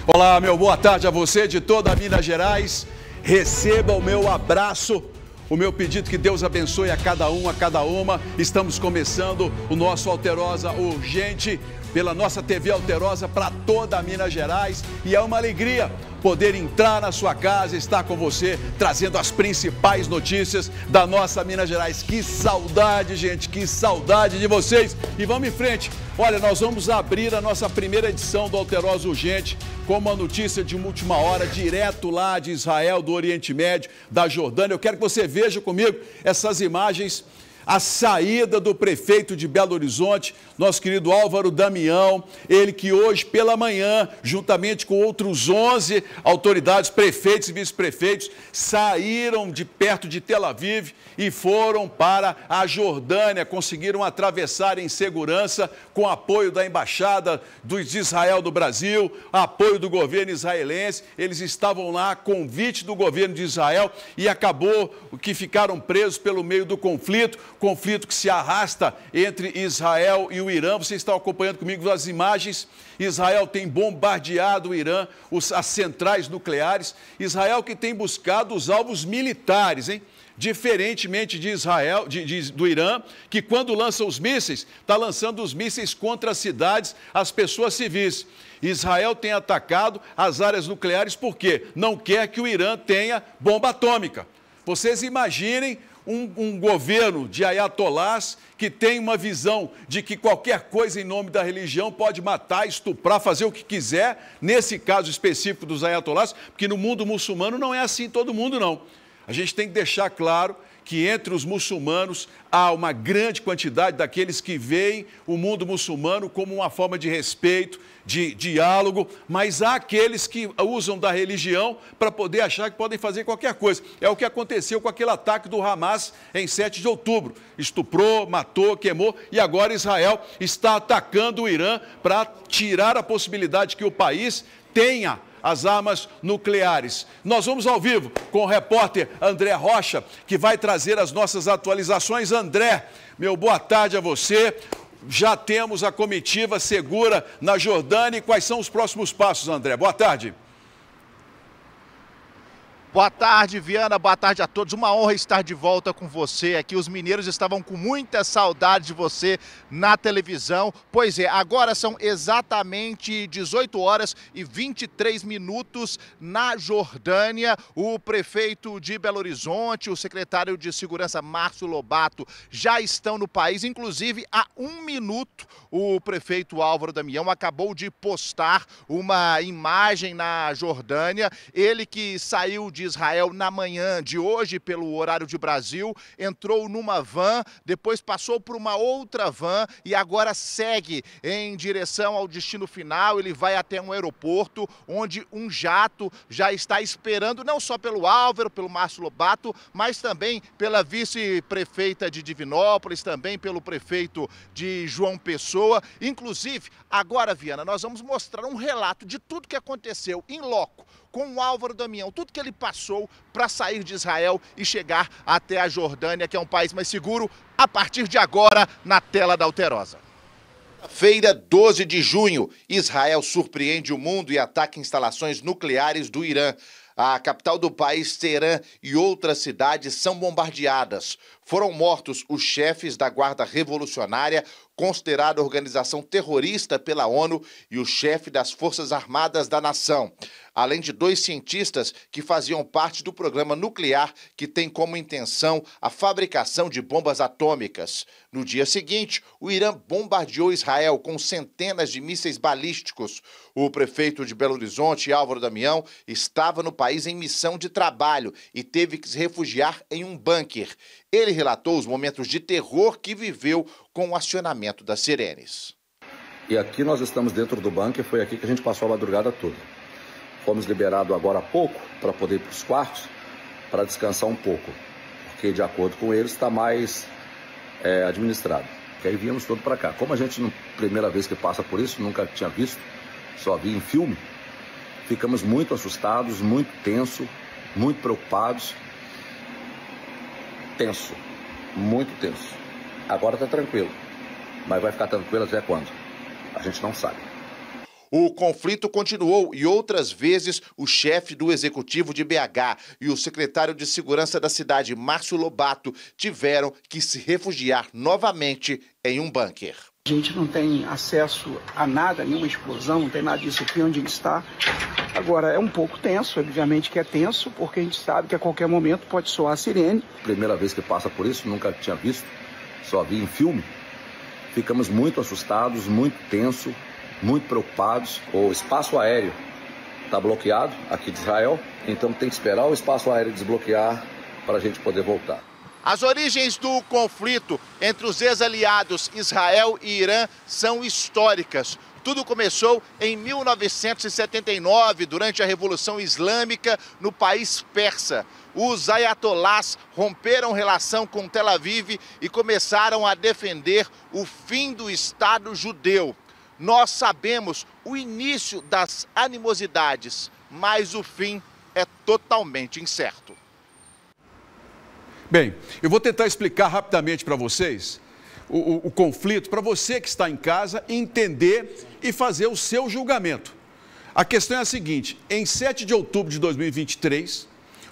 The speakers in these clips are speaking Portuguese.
Olá, meu boa tarde a você de toda a Minas Gerais. Receba o meu abraço, o meu pedido que Deus abençoe a cada um, a cada uma. Estamos começando o nosso Alterosa Urgente pela nossa TV Alterosa para toda a Minas Gerais. E é uma alegria poder entrar na sua casa e estar com você, trazendo as principais notícias da nossa Minas Gerais. Que saudade, gente, que saudade de vocês. E vamos em frente. Olha, nós vamos abrir a nossa primeira edição do Alterosa Urgente com uma notícia de última hora, direto lá de Israel, do Oriente Médio, da Jordânia. Eu quero que você veja comigo essas imagens. A saída do prefeito de Belo Horizonte, nosso querido Álvaro Damião, ele que hoje pela manhã, juntamente com outros 11 autoridades, prefeitos e vice-prefeitos, saíram de perto de Tel Aviv e foram para a Jordânia, conseguiram atravessar em segurança com apoio da Embaixada de Israel do Brasil, apoio do governo israelense. Eles estavam lá a convite do governo de Israel e acabou que ficaram presos pelo meio do conflito que se arrasta entre Israel e o Irã. Vocês estão acompanhando comigo as imagens. Israel tem bombardeado o Irã, as centrais nucleares. Israel que tem buscado os alvos militares, hein? Diferentemente de Israel, do Irã, que quando lança os mísseis, está lançando os mísseis contra as cidades, as pessoas civis. Israel tem atacado as áreas nucleares porque não quer que o Irã tenha bomba atômica. Vocês imaginem um governo de ayatolás que tem uma visão de que qualquer coisa em nome da religião pode matar, estuprar, fazer o que quiser, nesse caso específico dos ayatolás, porque no mundo muçulmano não é assim todo mundo, não. A gente tem que deixar claro que entre os muçulmanos há uma grande quantidade daqueles que veem o mundo muçulmano como uma forma de respeito, de diálogo, mas há aqueles que usam da religião para poder achar que podem fazer qualquer coisa. É o que aconteceu com aquele ataque do Hamas em 7 de outubro. Estuprou, matou, queimou e agora Israel está atacando o Irã para tirar a possibilidade que o país tenha as armas nucleares. Nós vamos ao vivo com o repórter André Rocha, que vai trazer as nossas atualizações. André, meu boa tarde a você. Já temos a comitiva segura na Jordânia. E quais são os próximos passos, André? Boa tarde. Boa tarde, Viana. Boa tarde a todos. Uma honra estar de volta com você aqui. Os mineiros estavam com muita saudade de você na televisão. Pois é, agora são exatamente 18 horas e 23 minutos na Jordânia. O prefeito de Belo Horizonte, o secretário de Segurança, Márcio Lobato, já estão no país. Inclusive, há 1 minuto, o prefeito Álvaro Damião acabou de postar uma imagem na Jordânia. Ele que saiu de Israel na manhã de hoje pelo horário de Brasil, entrou numa van, depois passou por uma outra van e agora segue em direção ao destino final. Ele vai até um aeroporto onde um jato já está esperando, não só pelo Álvaro, pelo Márcio Lobato, mas também pela vice-prefeita de Divinópolis, também pelo prefeito de João Pessoa. Inclusive, agora, Viana, nós vamos mostrar um relato de tudo que aconteceu em loco com o Álvaro Damião, tudo que ele passou para sair de Israel e chegar até a Jordânia, que é um país mais seguro, a partir de agora, na tela da Alterosa. Feira 12 de junho, Israel surpreende o mundo e ataca instalações nucleares do Irã. A capital do país, Teherã, e outras cidades são bombardeadas. Foram mortos os chefes da Guarda Revolucionária, considerada organização terrorista pela ONU, e o chefe das Forças Armadas da nação, além de 2 cientistas que faziam parte do programa nuclear que tem como intenção a fabricação de bombas atômicas. No dia seguinte, o Irã bombardeou Israel com centenas de mísseis balísticos. O prefeito de Belo Horizonte, Álvaro Damião, estava no país em missão de trabalho e teve que se refugiar em um bunker. Ele relatou os momentos de terror que viveu com o acionamento das sirenes. E aqui nós estamos dentro do bunker, foi aqui que a gente passou a madrugada toda. Fomos liberados agora há pouco para poder ir para os quartos, para descansar um pouco, porque de acordo com eles está mais administrado. Que aí viemos todo para cá. Como a gente, primeira vez que passa por isso, nunca tinha visto, só vi em filme, ficamos muito assustados, muito tenso, muito preocupados. Tenso, muito tenso. Agora está tranquilo, mas vai ficar tranquilo até quando? A gente não sabe. O conflito continuou e outras vezes o chefe do executivo de BH e o secretário de segurança da cidade, Márcio Lobato, tiveram que se refugiar novamente em um bunker. A gente não tem acesso a nada, nenhuma explosão, não tem nada disso aqui onde ele está. Agora, é um pouco tenso, obviamente que é tenso, porque a gente sabe que a qualquer momento pode soar a sirene. Primeira vez que passa por isso, nunca tinha visto, só vi em filme. Ficamos muito assustados, muito tenso, muito preocupados. O espaço aéreo está bloqueado aqui de Israel, então tem que esperar o espaço aéreo desbloquear para a gente poder voltar. As origens do conflito entre os ex-aliados Israel e Irã são históricas. Tudo começou em 1979, durante a Revolução Islâmica no país persa. Os ayatolás romperam relação com Tel Aviv e começaram a defender o fim do Estado judeu. Nós sabemos o início das animosidades, mas o fim é totalmente incerto. Bem, eu vou tentar explicar rapidamente para vocês o conflito, para você que está em casa entender e fazer o seu julgamento. A questão é a seguinte: em 7 de outubro de 2023,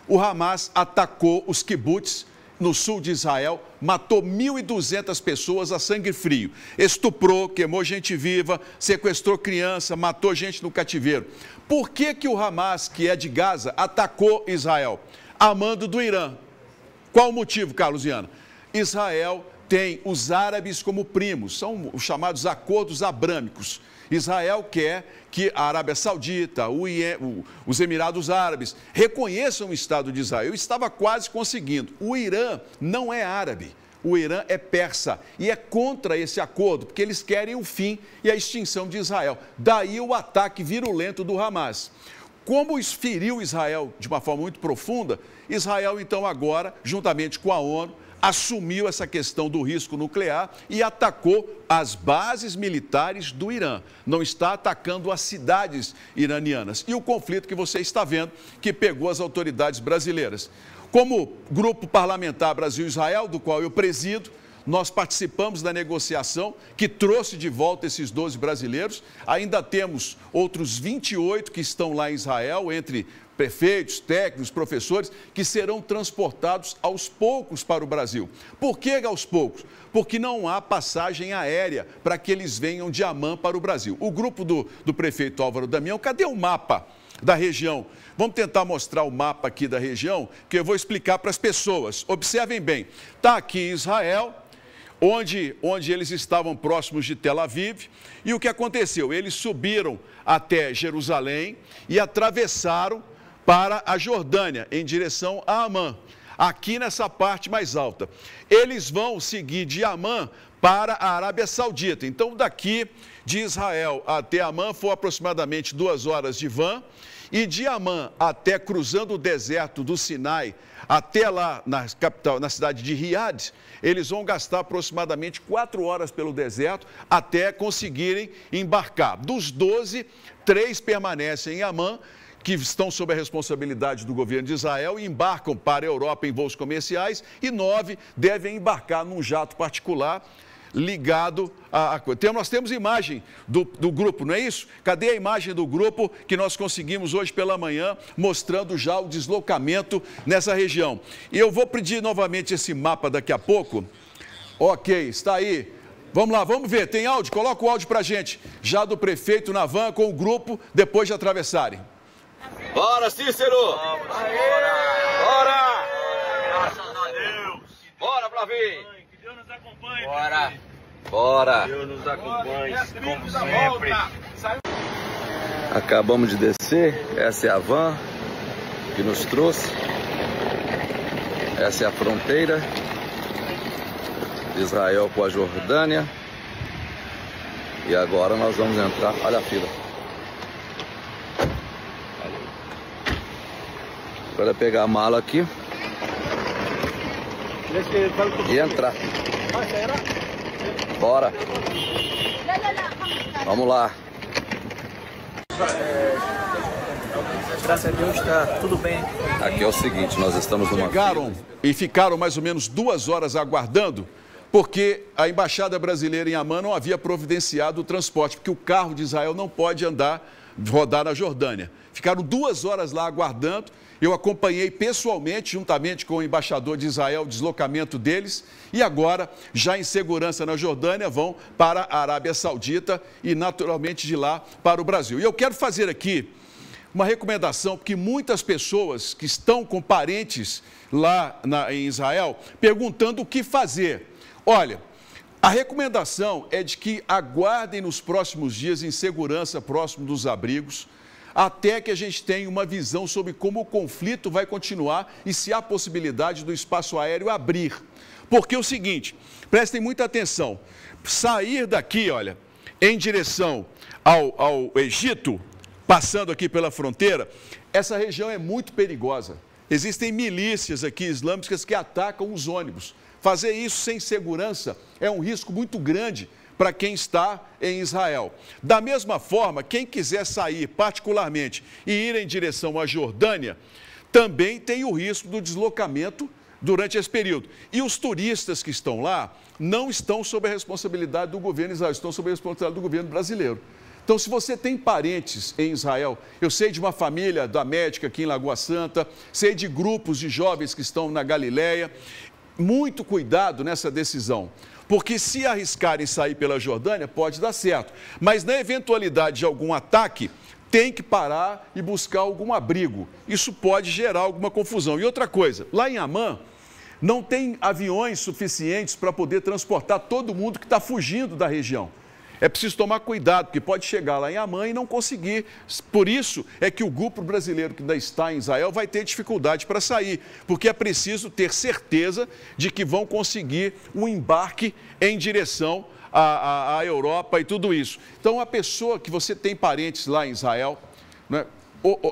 o Hamas atacou os kibbutz no sul de Israel, matou 1.200 pessoas a sangue frio, estuprou, queimou gente viva, sequestrou criança, matou gente no cativeiro. Por que o Hamas, que é de Gaza, atacou Israel? A mando do Irã. Qual o motivo, Carlos Viana? Israel tem os árabes como primos, são os chamados acordos abrâmicos. Israel quer que a Arábia Saudita, os Emirados Árabes reconheçam o Estado de Israel. Estava quase conseguindo. O Irã não é árabe, o Irã é persa e é contra esse acordo, porque eles querem o fim e a extinção de Israel. Daí o ataque virulento do Hamas. Como isso feriu Israel de uma forma muito profunda, Israel, então, agora, juntamente com a ONU, assumiu essa questão do risco nuclear e atacou as bases militares do Irã. Não está atacando as cidades iranianas. E o conflito que você está vendo, que pegou as autoridades brasileiras. Como grupo parlamentar Brasil-Israel, do qual eu presido, nós participamos da negociação que trouxe de volta esses 12 brasileiros. Ainda temos outros 28 que estão lá em Israel, entre prefeitos, técnicos, professores, que serão transportados aos poucos para o Brasil. Por que aos poucos? Porque não há passagem aérea para que eles venham de Amman para o Brasil. O grupo do prefeito Álvaro Damião, cadê o mapa da região? Vamos tentar mostrar o mapa aqui da região, que eu vou explicar para as pessoas. Observem bem, está aqui Israel, onde eles estavam próximos de Tel Aviv, e o que aconteceu? Eles subiram até Jerusalém e atravessaram para a Jordânia, em direção a Amman, aqui nessa parte mais alta. Eles vão seguir de Amman para a Arábia Saudita. Então, daqui de Israel até Amman foi aproximadamente 2 horas de van, e de Amman até cruzando o deserto do Sinai, até lá na capital, na cidade de Riad, eles vão gastar aproximadamente 4 horas pelo deserto até conseguirem embarcar. Dos 12, 3 permanecem em Amman, que estão sob a responsabilidade do governo de Israel e embarcam para a Europa em voos comerciais, e 9 devem embarcar num jato particular ligado a coisa. Nós temos imagem do grupo, não é isso? Cadê a imagem do grupo que nós conseguimos hoje pela manhã, mostrando já o deslocamento nessa região? E eu vou pedir novamente esse mapa daqui a pouco. Ok, está aí. Vamos lá, vamos ver. Tem áudio? Coloca o áudio para a gente. Já do prefeito na van com o grupo, depois de atravessarem. Bora, Cícero! Vamos, bora! Graças a Deus! Bora, Flavinho! Que Deus nos acompanhe! Bora! Bora! Deus nos acompanhe, como sempre! Acabamos de descer, essa é a van que nos trouxe. Essa é a fronteira de Israel com a Jordânia. E agora nós vamos entrar, olha a fila. Agora pegar a mala aqui e entrar. Bora. Vamos lá. Graças a Deus está tudo bem. Aqui é o seguinte, nós estamos numa Chegaram e ficaram mais ou menos 2 horas aguardando porque a embaixada brasileira em Amman não havia providenciado o transporte, porque o carro de Israel não pode rodar na Jordânia. Ficaram 2 horas lá aguardando. Eu acompanhei pessoalmente, juntamente com o embaixador de Israel, o deslocamento deles. E agora, já em segurança na Jordânia, vão para a Arábia Saudita e, naturalmente, de lá para o Brasil. E eu quero fazer aqui uma recomendação, porque muitas pessoas que estão com parentes lá em Israel, perguntando o que fazer. Olha, a recomendação é de que aguardem nos próximos dias em segurança próximo dos abrigos, até que a gente tenha uma visão sobre como o conflito vai continuar e se há possibilidade do espaço aéreo abrir. Porque é o seguinte, prestem muita atenção, sair daqui, olha, em direção ao Egito, passando aqui pela fronteira, essa região é muito perigosa. Existem milícias aqui islâmicas que atacam os ônibus. Fazer isso sem segurança é um risco muito grande para quem está em Israel. Da mesma forma, quem quiser sair particularmente e ir em direção à Jordânia, também tem o risco do deslocamento durante esse período. E os turistas que estão lá não estão sob a responsabilidade do governo israelense, estão sob a responsabilidade do governo brasileiro. Então, se você tem parentes em Israel, eu sei de uma família da médica aqui em Lagoa Santa, sei de grupos de jovens que estão na Galileia, muito cuidado nessa decisão, porque se arriscarem sair pela Jordânia, pode dar certo. Mas na eventualidade de algum ataque, tem que parar e buscar algum abrigo. Isso pode gerar alguma confusão. E outra coisa, lá em Amman, não tem aviões suficientes para poder transportar todo mundo que está fugindo da região. É preciso tomar cuidado, porque pode chegar lá em Amman e não conseguir. Por isso é que o grupo brasileiro que ainda está em Israel vai ter dificuldade para sair, porque é preciso ter certeza de que vão conseguir um embarque em direção à Europa e tudo isso. Então, a pessoa que você tem parentes lá em Israel, né,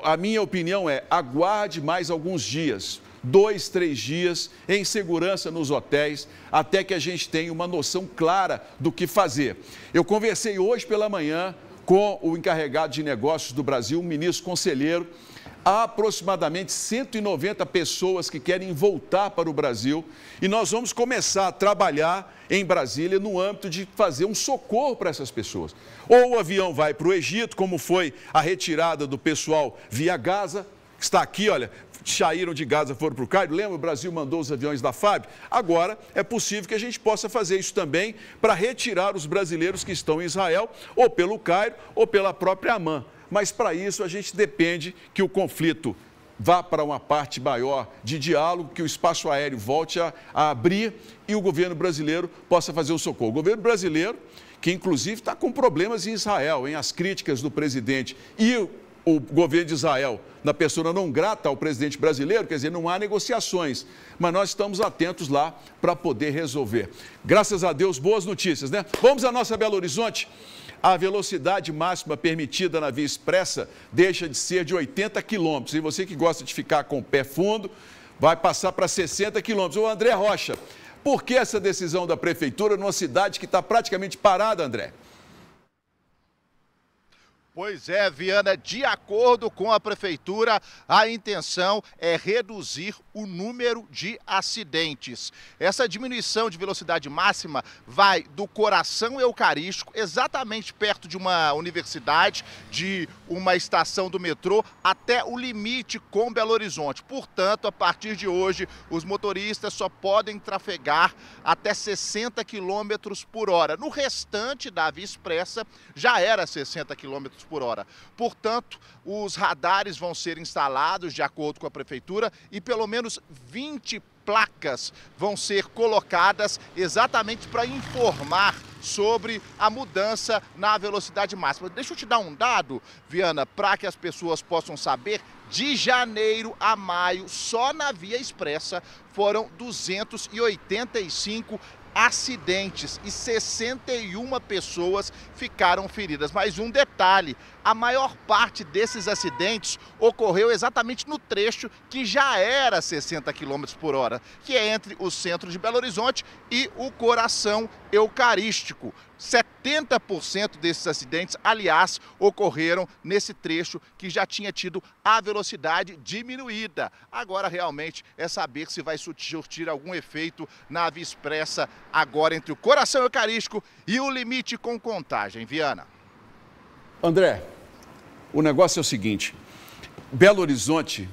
a minha opinião é aguarde mais alguns dias. 2, 3 dias em segurança nos hotéis, até que a gente tenha uma noção clara do que fazer. Eu conversei hoje pela manhã com o encarregado de negócios do Brasil, um ministro conselheiro. Há aproximadamente 190 pessoas que querem voltar para o Brasil e nós vamos começar a trabalhar em Brasília no âmbito de fazer um socorro para essas pessoas. Ou o avião vai para o Egito, como foi a retirada do pessoal via Gaza, que está aqui, olha, saíram de Gaza, foram para o Cairo. Lembra, o Brasil mandou os aviões da FAB? Agora é possível que a gente possa fazer isso também para retirar os brasileiros que estão em Israel, ou pelo Cairo, ou pela própria Amman. Mas para isso a gente depende que o conflito vá para uma parte maior de diálogo, que o espaço aéreo volte a abrir e o governo brasileiro possa fazer o socorro. O governo brasileiro, que inclusive está com problemas em Israel, em as críticas do presidente e o governo de Israel, na persona não grata ao presidente brasileiro, quer dizer, não há negociações, mas nós estamos atentos lá para poder resolver. Graças a Deus, boas notícias, né? Vamos à nossa Belo Horizonte. A velocidade máxima permitida na via expressa deixa de ser de 80 km. E você que gosta de ficar com o pé fundo, vai passar para 60 km. Ô André Rocha, por que essa decisão da prefeitura numa cidade que está praticamente parada, André? Pois é, Viana, de acordo com a prefeitura, a intenção é reduzir o número de acidentes. Essa diminuição de velocidade máxima vai do Coração Eucarístico, exatamente perto de uma universidade, de uma estação do metrô, até o limite com Belo Horizonte. Portanto, a partir de hoje, os motoristas só podem trafegar até 60 km por hora. No restante da Via Expressa, já era 60 km por hora. Portanto, os radares vão ser instalados de acordo com a prefeitura e pelo menos 20 placas vão ser colocadas exatamente para informar sobre a mudança na velocidade máxima. Deixa eu te dar um dado, Viana, para que as pessoas possam saber. De janeiro a maio, só na Via Expressa, foram 285 acidentes e 61 pessoas ficaram feridas. Mas um detalhe, a maior parte desses acidentes ocorreu exatamente no trecho que já era 60 km por hora, que é entre o centro de Belo Horizonte e o Coração Eucarístico. 70% desses acidentes, aliás, ocorreram nesse trecho que já tinha tido a velocidade diminuída. Agora, realmente, é saber se vai surtir algum efeito na Via Expressa agora entre o Coração Eucarístico e o Limite com Contagem. Viana. André, o negócio é o seguinte, Belo Horizonte,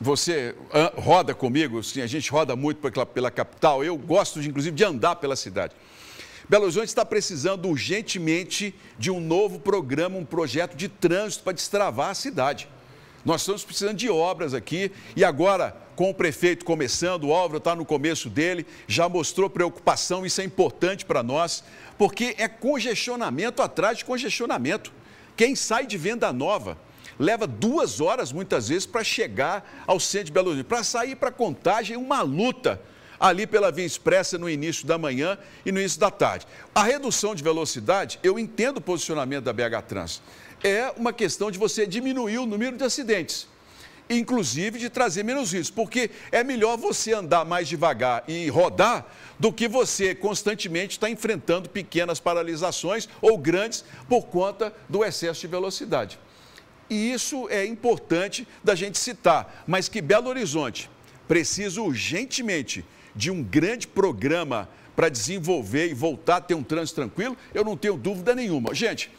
você roda comigo, sim, a gente roda muito pela capital, eu gosto inclusive de andar pela cidade. Belo Horizonte está precisando urgentemente de um novo programa, um projeto de trânsito para destravar a cidade. Nós estamos precisando de obras aqui e agora, com o prefeito começando, o Álvaro está no começo dele, já mostrou preocupação, isso é importante para nós, porque é congestionamento atrás de congestionamento. Quem sai de Venda Nova leva 2 horas, muitas vezes, para chegar ao centro de Belo Horizonte. Para sair para Contagem, uma luta ali pela Via Expressa no início da manhã e no início da tarde. A redução de velocidade, eu entendo o posicionamento da BH Trans. É uma questão de você diminuir o número de acidentes, inclusive de trazer menos risco, porque é melhor você andar mais devagar e rodar do que você constantemente estar enfrentando pequenas paralisações ou grandes por conta do excesso de velocidade. E isso é importante da gente citar, mas que Belo Horizonte precisa urgentemente de um grande programa para desenvolver e voltar a ter um trânsito tranquilo, eu não tenho dúvida nenhuma. Gente,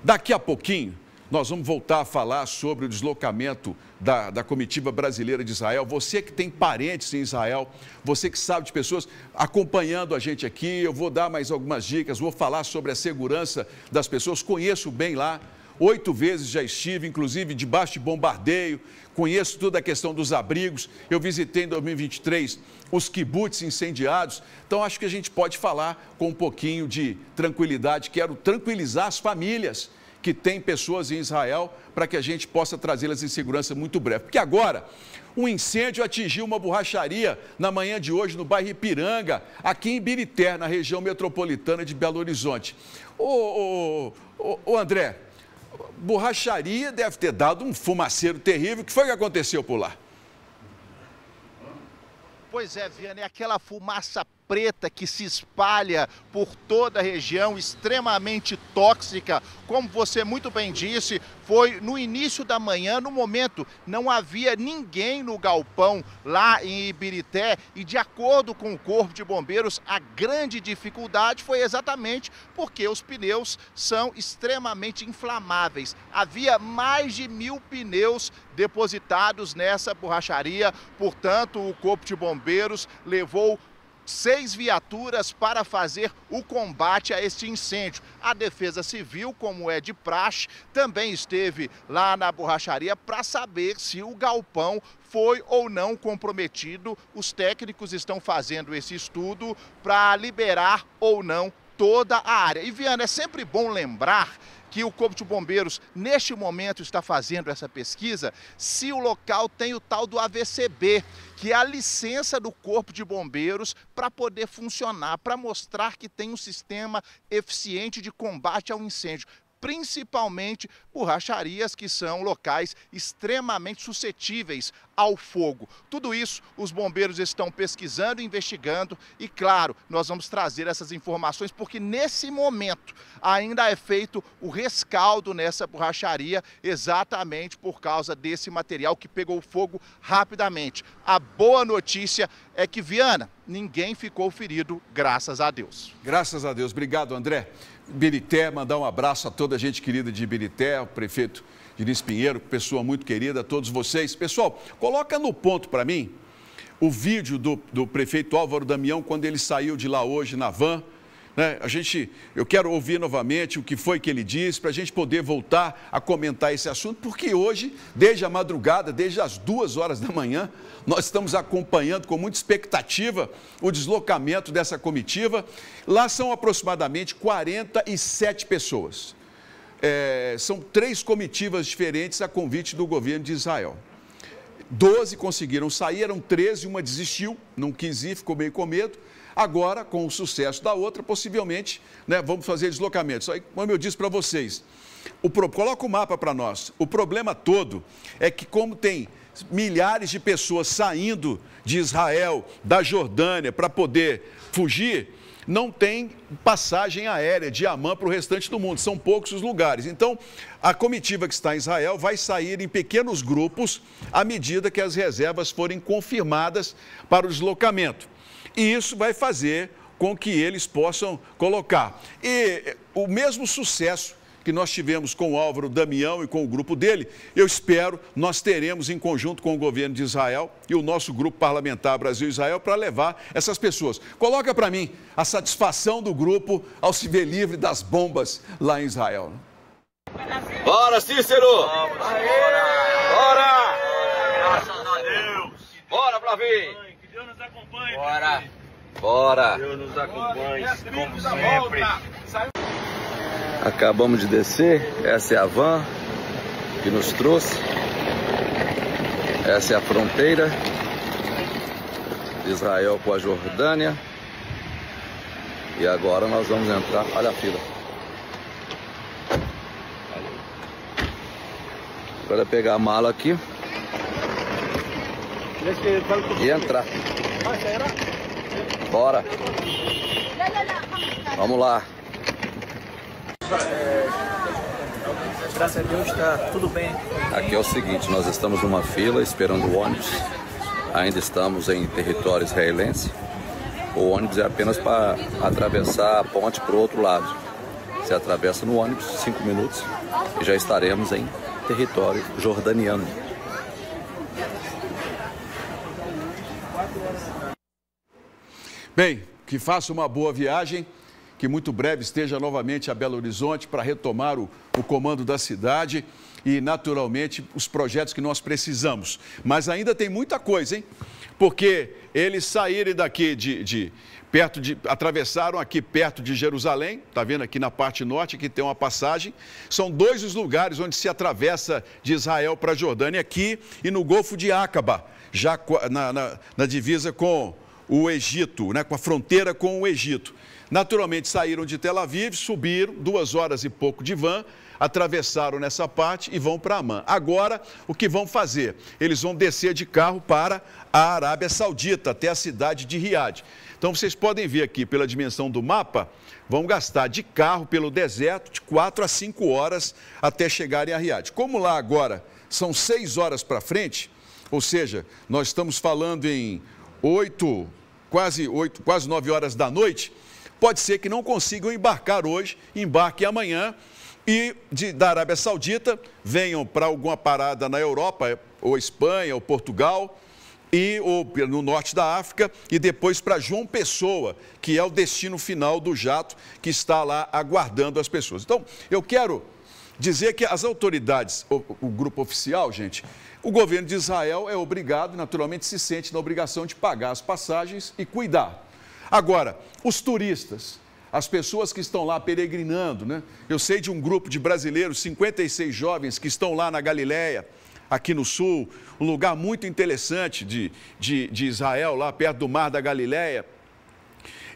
daqui a pouquinho nós vamos voltar a falar sobre o deslocamento da comitiva brasileira de Israel. Você que tem parentes em Israel, você que sabe de pessoas acompanhando a gente aqui, eu vou dar mais algumas dicas, vou falar sobre a segurança das pessoas, conheço bem lá. 8 vezes já estive, inclusive debaixo de bombardeio, conheço toda a questão dos abrigos, eu visitei em 2023 os kibbutz incendiados, então acho que a gente pode falar com um pouquinho de tranquilidade, quero tranquilizar as famílias que têm pessoas em Israel para que a gente possa trazê-las em segurança muito breve, porque agora um incêndio atingiu uma borracharia na manhã de hoje no bairro Ipiranga, aqui em Ibirité, na região metropolitana de Belo Horizonte. Ô André, borracharia deve ter dado um fumaceiro terrível. O que foi que aconteceu por lá? Pois é, Viana, é aquela fumaça preta que se espalha por toda a região, extremamente tóxica. Como você muito bem disse, foi no início da manhã, no momento não havia ninguém no galpão lá em Ibirité e, de acordo com o Corpo de Bombeiros, a grande dificuldade foi exatamente porque os pneus são extremamente inflamáveis. Havia mais de 1000 pneus depositados nessa borracharia, portanto o Corpo de Bombeiros levou 6 viaturas para fazer o combate a este incêndio. A Defesa Civil, como é de praxe, também esteve lá na borracharia para saber se o galpão foi ou não comprometido. Os técnicos estão fazendo esse estudo para liberar ou não toda a área. E, Viana, é sempre bom lembrar que o Corpo de Bombeiros, neste momento, está fazendo essa pesquisa, se o local tem o tal do AVCB, que é a licença do Corpo de Bombeiros para poder funcionar, para mostrar que tem um sistema eficiente de combate ao incêndio, principalmente borracharias que são locais extremamente suscetíveis ao fogo. Tudo isso os bombeiros estão pesquisando, investigando e, claro, nós vamos trazer essas informações porque nesse momento ainda é feito o rescaldo nessa borracharia exatamente por causa desse material que pegou fogo rapidamente. A boa notícia é que, Viana, ninguém ficou ferido, graças a Deus. Graças a Deus. Obrigado, André. Ibirité, mandar um abraço a toda a gente querida de Ibirité, o prefeito Diniz Pinheiro, pessoa muito querida, a todos vocês. Pessoal, coloca no ponto para mim o vídeo do prefeito Álvaro Damião quando ele saiu de lá hoje na van. Né? Eu quero ouvir novamente o que foi que ele disse para a gente poder voltar a comentar esse assunto, porque hoje, desde a madrugada, desde as 2 horas da manhã, nós estamos acompanhando com muita expectativa o deslocamento dessa comitiva. Lá são aproximadamente 47 pessoas. São 3 comitivas diferentes a convite do governo de Israel. 12 conseguiram sair, eram 13, uma desistiu, não quis ir, ficou meio com medo. Agora, com o sucesso da outra, possivelmente, né, vamos fazer deslocamentos. Aí, como eu disse para vocês, coloca o mapa para nós. O problema todo é que, como tem milhares de pessoas saindo de Israel, da Jordânia, para poder fugir, não tem passagem aérea de Amman para o restante do mundo, são poucos os lugares. Então, a comitiva que está em Israel vai sair em pequenos grupos à medida que as reservas forem confirmadas para o deslocamento. E isso vai fazer com que eles possam colocar. E o mesmo sucesso que nós tivemos com o Álvaro Damião e com o grupo dele, eu espero, nós teremos em conjunto com o governo de Israel e o nosso grupo parlamentar Brasil-Israel para levar essas pessoas. Coloca para mim a satisfação do grupo ao se ver livre das bombas lá em Israel. Bora, Cícero! Bora! Graças a Deus! Bora, Flavinho! Que Deus nos acompanhe. Bora! Bora! Deus nos acompanhe, como sempre. Acabamos de descer, essa é a van que nos trouxe. Essa é a fronteira de Israel com a Jordânia. E agora nós vamos entrar, olha a fila. Agora é pegar a mala aqui e entrar. Bora. Vamos lá. Graças a Deus está tudo bem. Aqui é o seguinte, nós estamos numa fila esperando o ônibus. Ainda estamos em território israelense. O ônibus é apenas para atravessar a ponte para o outro lado. Você atravessa no ônibus, 5 minutos, e já estaremos em território jordaniano. Bem, que faça uma boa viagem, que muito breve esteja novamente a Belo Horizonte para retomar o comando da cidade e, naturalmente, os projetos que nós precisamos. Mas ainda tem muita coisa, hein? Porque eles saírem daqui atravessaram aqui perto de Jerusalém, tá vendo aqui na parte norte, aqui tem uma passagem. São 2 os lugares onde se atravessa de Israel para a Jordânia, aqui e no Golfo de Aqaba, já na divisa com o Egito, né, com a fronteira com o Egito. Naturalmente saíram de Tel Aviv, subiram 2 horas e pouco de van, atravessaram nessa parte e vão para Amman. Agora, o que vão fazer? Eles vão descer de carro para a Arábia Saudita, até a cidade de Riad. Então, vocês podem ver aqui pela dimensão do mapa, vão gastar de carro pelo deserto de 4 a 5 horas até chegarem a Riad. Como lá agora são 6 horas para frente, ou seja, nós estamos falando em quase 9 horas da noite, pode ser que não consigam embarcar hoje, embarquem amanhã e da Arábia Saudita venham para alguma parada na Europa, ou Espanha, ou Portugal, ou no norte da África, e depois para João Pessoa, que é o destino final do jato que está lá aguardando as pessoas. Então, eu quero dizer que as autoridades, o grupo oficial, gente, o governo de Israel é obrigado, naturalmente se sente na obrigação de pagar as passagens e cuidar. Agora, os turistas, as pessoas que estão lá peregrinando, né? Eu sei de um grupo de brasileiros, 56 jovens que estão lá na Galileia, aqui no sul, um lugar muito interessante de Israel, lá perto do Mar da Galileia.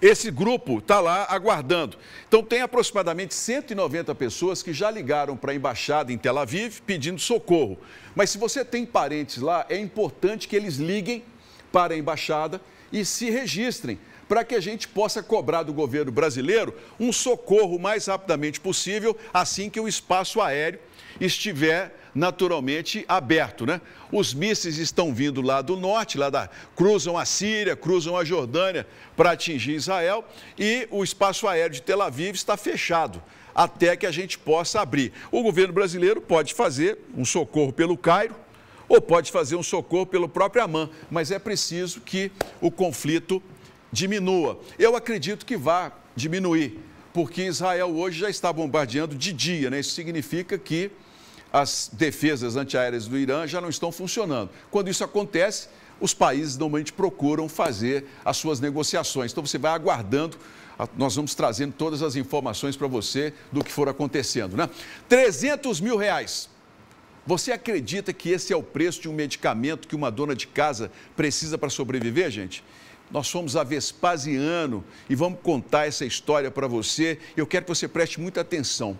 Esse grupo está lá aguardando. Então, tem aproximadamente 190 pessoas que já ligaram para a embaixada em Tel Aviv pedindo socorro. Mas se você tem parentes lá, é importante que eles liguem para a embaixada e se registrem, para que a gente possa cobrar do governo brasileiro um socorro o mais rapidamente possível, assim que o espaço aéreo estiver naturalmente aberto, né? Os mísseis estão vindo lá do norte, cruzam a Síria, cruzam a Jordânia para atingir Israel, e o espaço aéreo de Tel Aviv está fechado até que a gente possa abrir. O governo brasileiro pode fazer um socorro pelo Cairo ou pode fazer um socorro pelo próprio Amman, mas é preciso que o conflito diminua. Eu acredito que vai diminuir, porque Israel hoje já está bombardeando de dia, né? Isso significa que as defesas antiaéreas do Irã já não estão funcionando. Quando isso acontece, os países normalmente procuram fazer as suas negociações. Então você vai aguardando, nós vamos trazendo todas as informações para você do que for acontecendo, né? 300 mil reais. Você acredita que esse é o preço de um medicamento que uma dona de casa precisa para sobreviver, gente? Nós fomos a Vespasiano e vamos contar essa história para você. Eu quero que você preste muita atenção,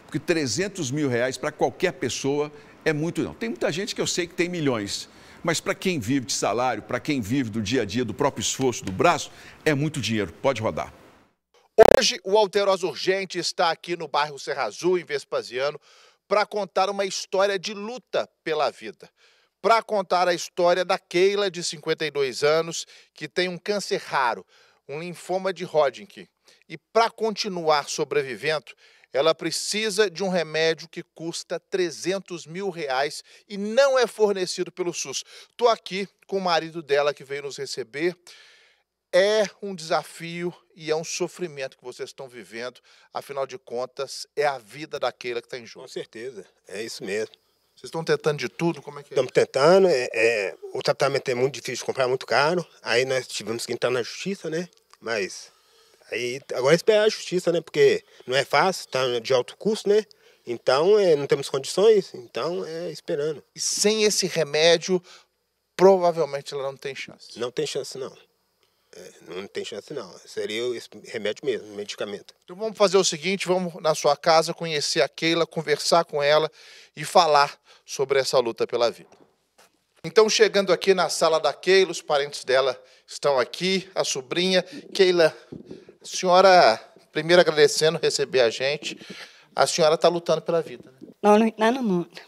porque 300 mil reais para qualquer pessoa é muito não. Tem muita gente que eu sei que tem milhões, mas para quem vive de salário, para quem vive do dia a dia, do próprio esforço, do braço, é muito dinheiro. Pode rodar. Hoje, o Alterosa Urgente está aqui no bairro Serra Azul, em Vespasiano, para contar uma história de luta pela vida. Para contar a história da Keila, de 52 anos, que tem um câncer raro. um linfoma de Hodgkin. E para continuar sobrevivendo, ela precisa de um remédio que custa R$300 mil e não é fornecido pelo SUS. Estou aqui com o marido dela que veio nos receber. É um desafio e é um sofrimento que vocês estão vivendo. Afinal de contas, é a vida da Keila que está em jogo. Com certeza, é isso mesmo. Vocês estão tentando de tudo? Como é que é? Estamos tentando, o tratamento é muito difícil de comprar, muito caro. Aí nós tivemos que entrar na justiça, né? Mas aí agora é esperar a justiça, né? Porque não é fácil, está de alto custo, né? Então não temos condições, então é esperando. E sem esse remédio, provavelmente ela não tem chance. Não tem chance, não. Não tem chance, não. Seria esse remédio mesmo, medicamento. Então vamos fazer o seguinte, vamos na sua casa conhecer a Keila, conversar com ela e falar sobre essa luta pela vida. Então, chegando aqui na sala da Keila, os parentes dela estão aqui, a sobrinha. Keila, a senhora, primeiro agradecendo receber a gente, a senhora está lutando pela vida, né? Estou lutando muito.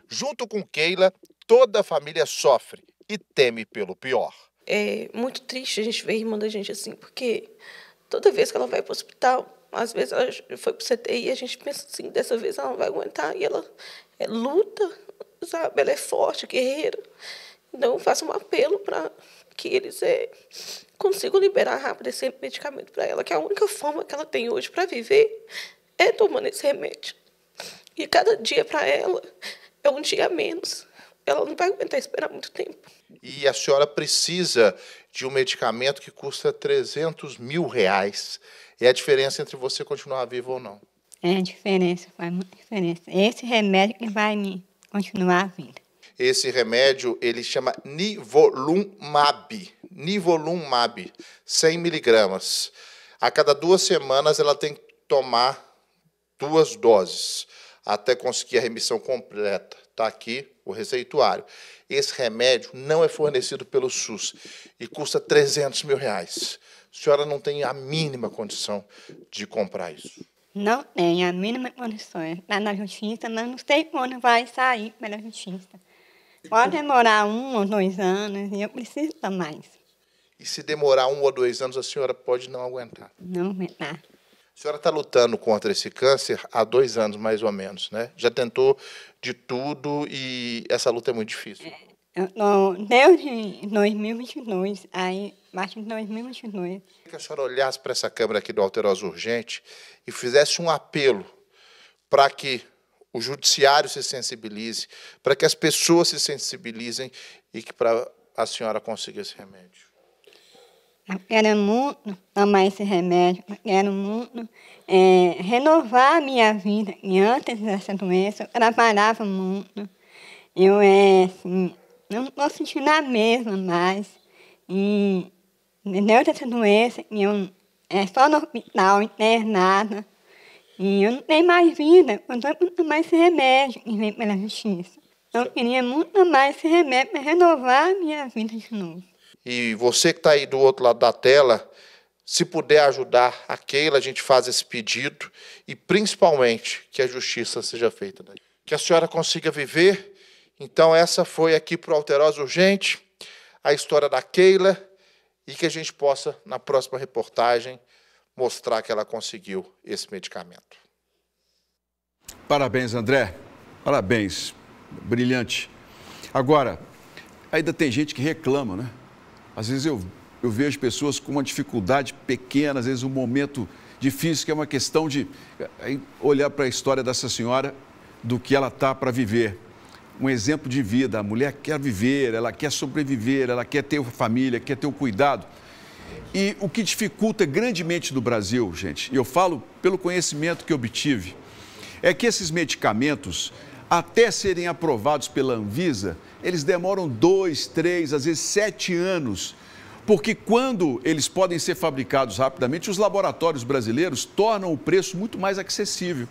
Junto com Keila, toda a família sofre e teme pelo pior. É muito triste a gente ver a irmã da gente assim, porque toda vez que ela vai para o hospital, às vezes ela foi para o CTI e a gente pensa assim, dessa vez ela não vai aguentar, e ela luta, sabe? Ela é forte, guerreira. Então eu faço um apelo para que eles consigam liberar rápido esse medicamento para ela, que a única forma que ela tem hoje para viver é tomando esse remédio. E cada dia para ela é um dia a menos. Ela não vai aguentar esperar muito tempo. E a senhora precisa de um medicamento que custa R$300 mil. É a diferença entre você continuar vivo ou não. É a diferença, faz muita diferença. Esse remédio que vai me continuar a vida. Esse remédio, ele chama Nivolumab. Nivolumab, 100 miligramas. A cada 2 semanas ela tem que tomar 2 doses, até conseguir a remissão completa. Está aqui o receituário. Esse remédio não é fornecido pelo SUS e custa R$300 mil. A senhora não tem a mínima condição de comprar isso. Não tem a mínima condição. Está na justiça, mas não sei quando vai sair pela justiça. Pode demorar 1 ou 2 anos e eu preciso tomar isso. E se demorar 1 ou 2 anos, a senhora pode não aguentar? Não aguentar. A senhora está lutando contra esse câncer há 2 anos, mais ou menos, né? Já tentou de tudo e essa luta é muito difícil. Eu estou desde 2022, aí, acho que 2022. Que a senhora olhasse para essa câmera aqui do Alterosa Urgente e fizesse um apelo para que o judiciário se sensibilize, para que as pessoas se sensibilizem e que para a senhora consiga esse remédio. Eu quero muito tomar esse remédio, eu quero muito renovar a minha vida. E antes dessa doença, eu trabalhava muito. Eu assim, não estou sentindo a mesma mais. E depois dessa doença, eu só no hospital, internada. E eu não tenho mais vida, eu estou tomar esse remédio que vem pela justiça. Eu queria muito tomar esse remédio para renovar a minha vida de novo. E você que está aí do outro lado da tela, se puder ajudar a Keila, a gente faz esse pedido e, principalmente, que a justiça seja feita. Que a senhora consiga viver. Então, essa foi aqui para o Alterosa Urgente, a história da Keila, e que a gente possa, na próxima reportagem, mostrar que ela conseguiu esse medicamento. Parabéns, André. Parabéns. Brilhante. Agora, ainda tem gente que reclama, né? Às vezes eu vejo pessoas com uma dificuldade pequena, às vezes um momento difícil, que é uma questão de olhar para a história dessa senhora, do que ela está para viver. Um exemplo de vida. A mulher quer viver, ela quer sobreviver, ela quer ter família, quer ter o cuidado. E o que dificulta grandemente no Brasil, gente, e eu falo pelo conhecimento que obtive, é que esses medicamentos, até serem aprovados pela Anvisa, eles demoram 2, 3, às vezes 7 anos, porque quando eles podem ser fabricados rapidamente, os laboratórios brasileiros tornam o preço muito mais acessível.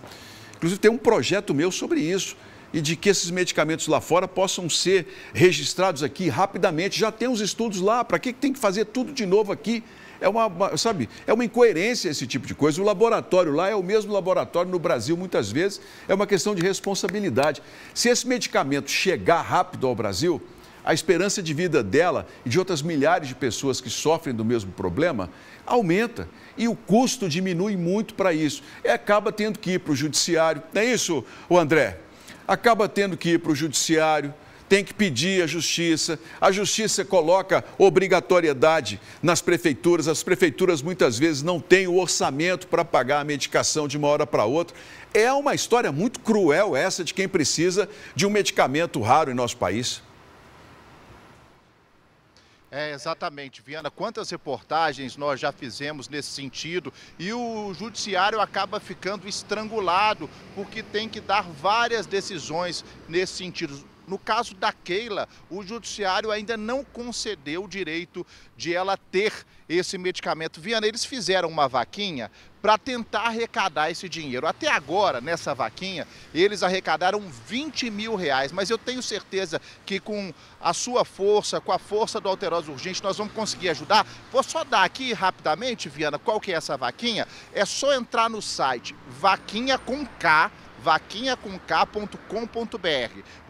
Inclusive tem um projeto meu sobre isso, e de que esses medicamentos lá fora possam ser registrados aqui rapidamente. Já tem uns estudos lá, para que tem que fazer tudo de novo aqui? É uma incoerência esse tipo de coisa. O laboratório lá é o mesmo laboratório no Brasil, muitas vezes. É uma questão de responsabilidade. Se esse medicamento chegar rápido ao Brasil, a esperança de vida dela e de outras milhares de pessoas que sofrem do mesmo problema aumenta. E o custo diminui muito para isso. E acaba tendo que ir para o judiciário. Não é isso, André? Acaba tendo que ir para o judiciário, tem que pedir a justiça coloca obrigatoriedade nas prefeituras, as prefeituras muitas vezes não têm o orçamento para pagar a medicação de uma hora para outra. É uma história muito cruel essa de quem precisa de um medicamento raro em nosso país. Exatamente, Viana, quantas reportagens nós já fizemos nesse sentido e o judiciário acaba ficando estrangulado porque tem que dar várias decisões nesse sentido. No caso da Keila, o judiciário ainda não concedeu o direito de ela ter esse medicamento. Viana, eles fizeram uma vaquinha para tentar arrecadar esse dinheiro. Até agora, nessa vaquinha, eles arrecadaram 20 mil reais, mas eu tenho certeza que com a sua força, com a força do Alterosa Urgente, nós vamos conseguir ajudar. Vou só dar aqui rapidamente, Viana, qual que é essa vaquinha? É só entrar no site vaquinhacomk.com.br,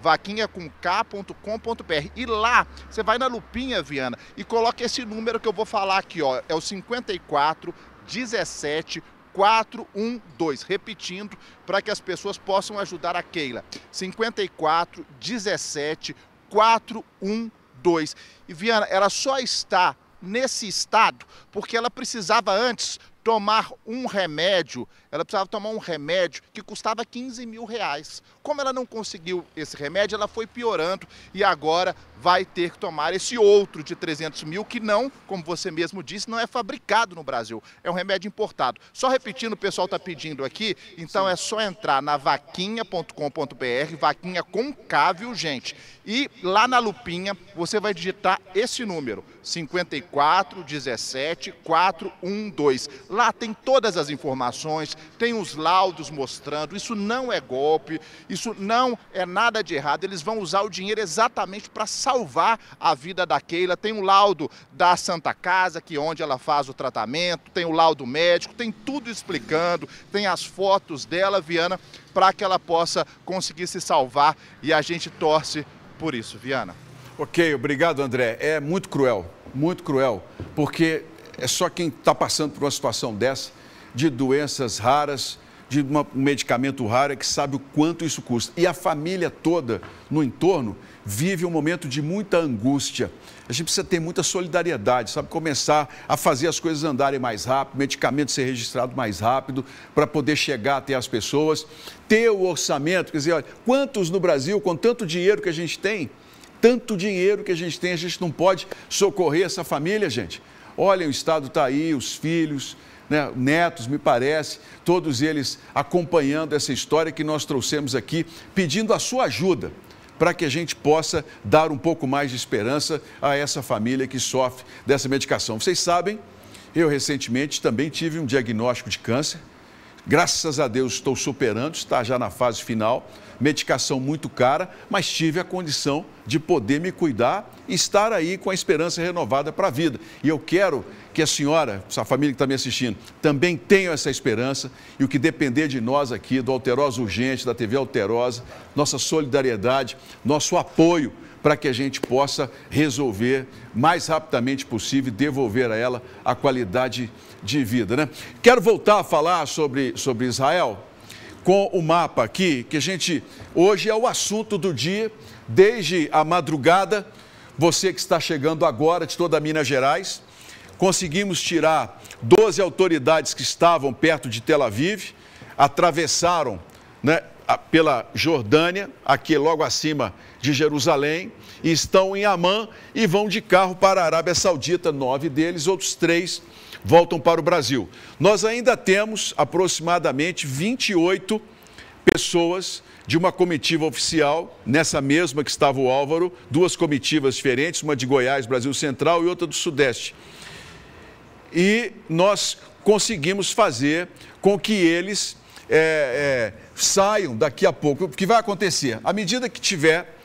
vaquinhacomk.com.br, e lá você vai na lupinha, Viana, e coloca esse número que eu vou falar aqui, ó, é o 54 17 412, repetindo, para que as pessoas possam ajudar a Keila, 54 17 412. E Viana, ela só está nesse estado porque ela precisava antes tomar um remédio, que custava 15 mil reais. Como ela não conseguiu esse remédio, ela foi piorando e agora vai ter que tomar esse outro de 300 mil, que não, como você mesmo disse, não é fabricado no Brasil, é um remédio importado. Só repetindo, o pessoal está pedindo aqui, então é só entrar na vaquinha.com.br, vaquinha com K, viu, gente? E lá na lupinha você vai digitar esse número, 54 17 412. Lá tem todas as informações, tem os laudos mostrando, isso não é golpe, isso não é nada de errado, eles vão usar o dinheiro exatamente para salvar a vida da Keila. Tem o laudo da Santa Casa, que é onde ela faz o tratamento, tem o laudo médico, tem tudo explicando, tem as fotos dela, Viana, para que ela possa conseguir se salvar, e a gente torce por isso, Viana. Ok, obrigado, André. É muito cruel, porque é só quem está passando por uma situação dessa, de doenças raras, de um medicamento raro, que sabe o quanto isso custa. E a família toda no entorno vive um momento de muita angústia. A gente precisa ter muita solidariedade, sabe? Começar a fazer as coisas andarem mais rápido, medicamento ser registrado mais rápido, para poder chegar até as pessoas, ter o orçamento, quer dizer, olha, quantos no Brasil, com tanto dinheiro que a gente tem, a gente não pode socorrer essa família, gente. Olha, o Estado está aí, os filhos, né, netos, me parece, todos eles acompanhando essa história que nós trouxemos aqui, pedindo a sua ajuda para que a gente possa dar um pouco mais de esperança a essa família que sofre dessa medicação. Vocês sabem, eu recentemente também tive um diagnóstico de câncer. Graças a Deus estou superando, está já na fase final, medicação muito cara, mas tive a condição de poder me cuidar e estar aí com a esperança renovada para a vida. E eu quero que a senhora, essa família que está me assistindo, também tenha essa esperança, e o que depender de nós aqui, do Alterosa Urgente, da TV Alterosa, nossa solidariedade, nosso apoio, para que a gente possa resolver mais rapidamente possível e devolver a ela a qualidade de vida, né? Quero voltar a falar sobre Israel com o mapa aqui, que a gente, hoje é o assunto do dia, desde a madrugada, você que está chegando agora de toda Minas Gerais, conseguimos tirar 12 autoridades que estavam perto de Tel Aviv, atravessaram, né, pela Jordânia, aqui logo acima de Jerusalém, e estão em Amã e vão de carro para a Arábia Saudita, 9 deles, outros 3 voltam para o Brasil. Nós ainda temos aproximadamente 28 pessoas de uma comitiva oficial, nessa mesma que estava o Álvaro, 2 comitivas diferentes, uma de Goiás, Brasil Central, e outra do Sudeste. E nós conseguimos fazer com que eles saiam daqui a pouco. O que vai acontecer? À medida que tiver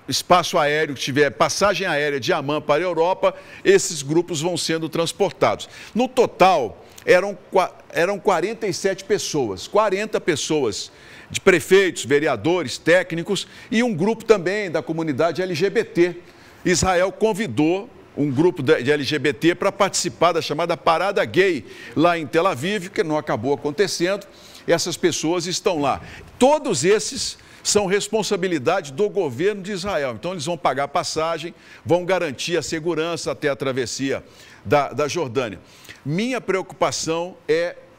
espaço aéreo, que tiver passagem aérea de Amman para a Europa, esses grupos vão sendo transportados. No total, eram 47 pessoas, 40 pessoas de prefeitos, vereadores, técnicos e um grupo também da comunidade LGBT. Israel convidou um grupo de LGBT para participar da chamada Parada Gay lá em Tel Aviv, que não acabou acontecendo. Essas pessoas estão lá. Todos esses são responsabilidade do governo de Israel. Então, eles vão pagar passagem, vão garantir a segurança até a travessia da Jordânia. Minha preocupação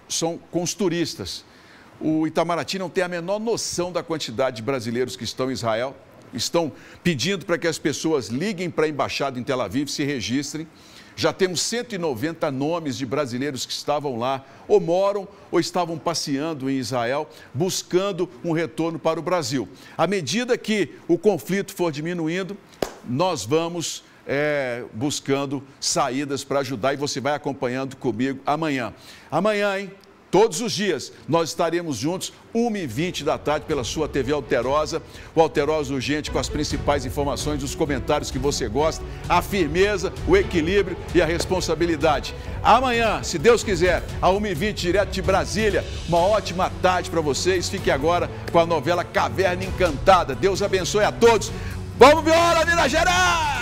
são com os turistas. O Itamaraty não tem a menor noção da quantidade de brasileiros que estão em Israel. Estão pedindo para que as pessoas liguem para a embaixada em Tel Aviv, se registrem. Já temos 190 nomes de brasileiros que estavam lá, ou moram, ou estavam passeando em Israel, buscando um retorno para o Brasil. À medida que o conflito for diminuindo, nós vamos buscando saídas para ajudar e você vai acompanhando comigo amanhã. Amanhã, hein? Todos os dias, nós estaremos juntos, 1h20 da tarde, pela sua TV Alterosa, o Alterosa Urgente, com as principais informações dos comentários que você gosta, a firmeza, o equilíbrio e a responsabilidade. Amanhã, se Deus quiser, a 1h20, direto de Brasília, uma ótima tarde para vocês. Fique agora com a novela Caverna Encantada. Deus abençoe a todos. Vamos embora, Minas Gerais!